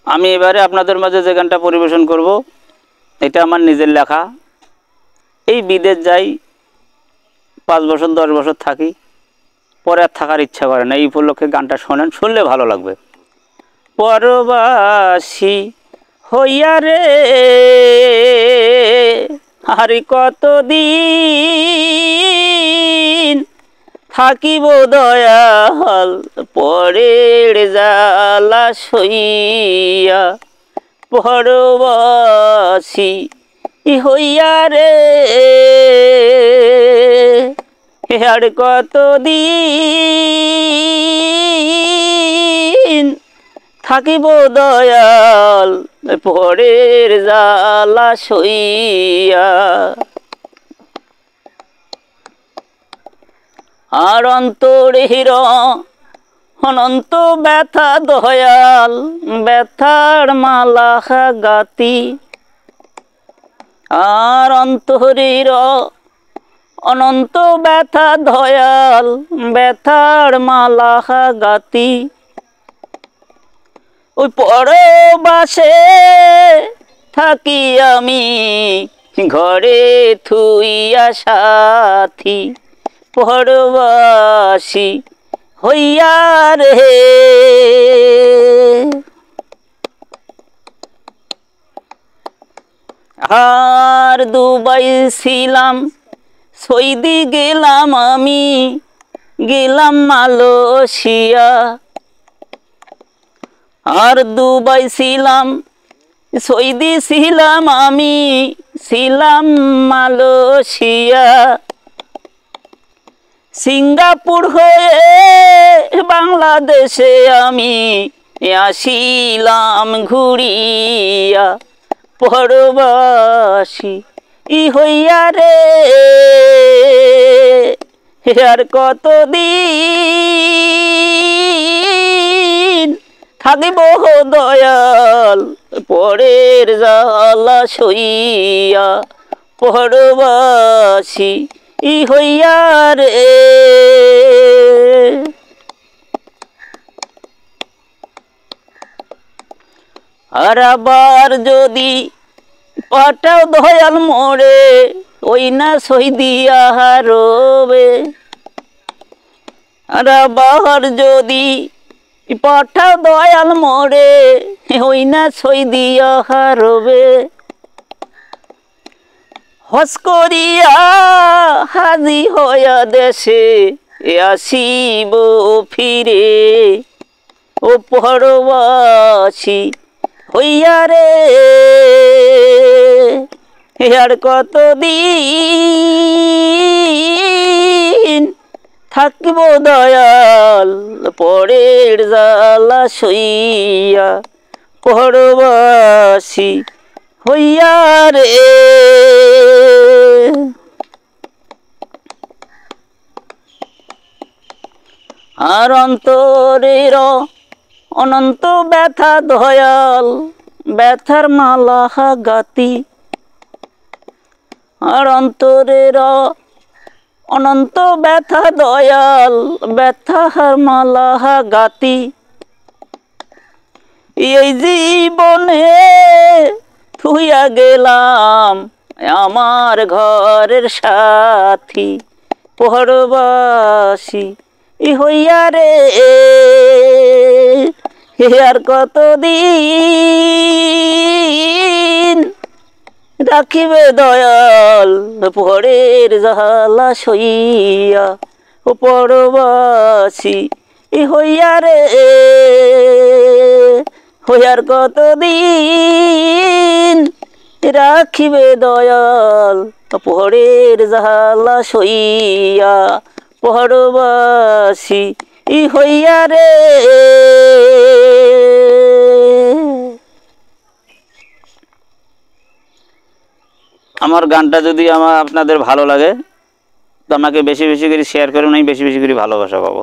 আমি এবারে আপনাদের মাঝে যে গানটা পরিবেশন করব এটা আমার নিজের লেখা। এই বিদেশ যাই 5 বছর 10 বছর থাকি, পরে আর থাকার ইচ্ছা করে না। এই উপলক্ষে গানটা শোনেন, শুনলে ভালো লাগবে। পরবাসী হইয়া রে আর কতদিন থাকিব দয়াল পরের জ্বালা সইয়া। পরবাসী হইয়া রে আর কতদিন থাকিব দয়াল পরের জ্বালা সইয়া। আর অন্তরের অনন্ত ব্যথা দয়াল ব্যথার মালা গাতি। আর অন্তরের অনন্ত ব্যথা দয়াল ব্যথার মালা গাতি। ওই পরবাসে থাকি আমি ঘরে থুইয়া সাথী। পরবাসী হইয়া রে আর দুবাই ছিলাম সৌদি গেলাম আমি গেলাম মালয়েশিয়া। আর দুবাই ছিলাম সৌদি ছিলাম আমি ছিলাম মালয়েশিয়া। সিঙ্গাপুর হয়ে বাংলাদেশে আমি আসিলাম ঘুরিয়া। পরবাসী হইয়া রে আর কতদিন থাকিব দয়াল পরের জ্বালা সইয়া। পরবাসী হইয়া রে আর আবার যদি পাঠাও দয়াল মোরে ওই না সইদিয়া রবে। আর আবার যদি পাঠাও দয়াল মোরে ওই না সইদিয়া রবে। হস করিয়া হাজি হইয়া দেশে আসিব ফিরে। ও পরবাসী হইয়া রে আর কতদিন থাকিব দয়াল পরের জ্বালা সইয়া। পরবাসী হইয়া রে আর অন্তরের অনন্ত ব্যথা দয়াল ব্যথার মালা গাতি। আর অন্তরের অনন্ত ব্যথা দয়াল ব্যথার মালা গাতি। এই জীবনে থুইয়া গেলাম আমার ঘরের সাথী। পরবাসী হইয়া রে আর কতদিন রাখিবে দয়াল পরের জ্বালা সইয়া। ও পরবাসী হইয়া রে আর কতদিন রাখিবে দয়াল পরের জ্বালা সইয়া। পরবাসী হইয়া রে। আমার গানটা যদি আপনাদের ভালো লাগে তো আমাকে বেশি বেশি করে শেয়ার করুন, আমি বেশি বেশি করে ভালোবাসা পাবো।